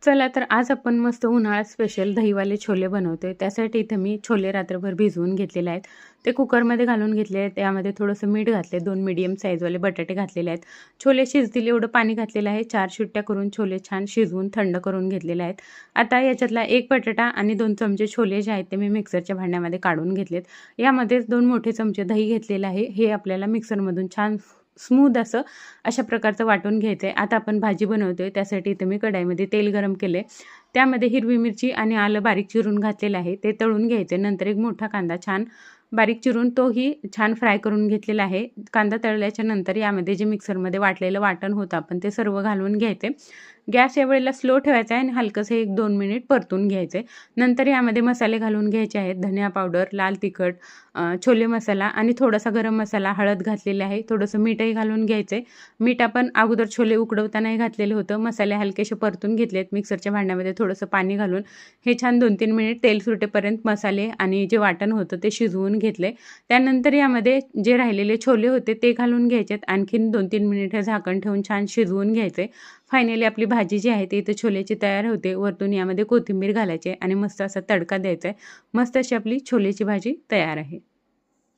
चला तर आज आपण मस्त उन्हाळ्यात स्पेशल दहीवाले छोले बनवतोय. त्यासाठी इथे मी छोले रात्रभर भिजवून घेतलेले आहेत. ते कुकरमध्ये घालून घेतले आहेत. त्यामध्ये थोडंसं मीठ घातले, 2 मीडियम साईजवाले बटाटे घातलेले आहेत. छोले शिजतील एवढं पाणी घातलेलं आहे. 4 शिट्ट्या करून छोले छान शिजवून थंड करून घेतलेले आहेत. आता याच्यातला 1 बटाटा आणि 2 चमचे छोले जे आहेत ते मी मिक्सरच्या भांड्यामध्ये काढून घेतलेत. यामध्येच 2 मोठे चमचे दही घेतलेलं आहे. हे आपल्याला मिक्सरमधून छान स्मूथ असं अशा प्रकारचं वाटून घ्यायचं आहे. आता आपण भाजी बनवतोय त्यासाठी इथे मी कढईमध्ये तेल गरम केले. त्यामध्ये हिरवी मिरची आणि आलं बारीक चिरून घातलेलं आहे. ते तळून घ्यायचे. नंतर एक मोठा कांदा छान बारीक चिरून तोही छान फ्राय करून घेतलेला आहे. कांदा तळल्याच्या नंतर यामध्ये जे मिक्सरमध्ये वाटलेलं वाटण होतं आपण ते सर्व घालून घ्यायचे. गॅस यावेळेला स्लो ठेवायचा आहे आणि हलकंसं 1-2 मिनिट परतून घ्यायचे. नंतर यामध्ये मसाले घालून घ्यायचे आहेत. धनिया पावडर, लाल तिखट, छोले मसाला आणि थोडासा गरम मसाला, हळद घातलेली आहे. थोडंसं मीठही घालून घ्यायचे. मीठ आपण अगोदर छोले उकडवतानाही घातलेलं होतं. मसाले हलकेसे परतून घेतलेत. मिक्सरच्या भांड्यामध्ये थोडंसं पाणी घालून हे छान 2-3 मिनिट तेल सुटेपर्यंत मसाले आणि जे वाटण होतं ते शिजवून घेतले. त्यानंतर यामध्ये जे राहिलेले छोले होते ते घालून घ्यायचेत. आणखीन 2-3 मिनिट हे झाकण ठेवून छान शिजवून घ्यायचे. फायनली आपली भाजी जी आहे ती इथे छोलेची तयार होते. वरतून यामध्ये कोथिंबीर घालायची आणि मस्त असा तडका द्यायचा आहे. मस्त अशी आपली छोलेची भाजी तयार आहे.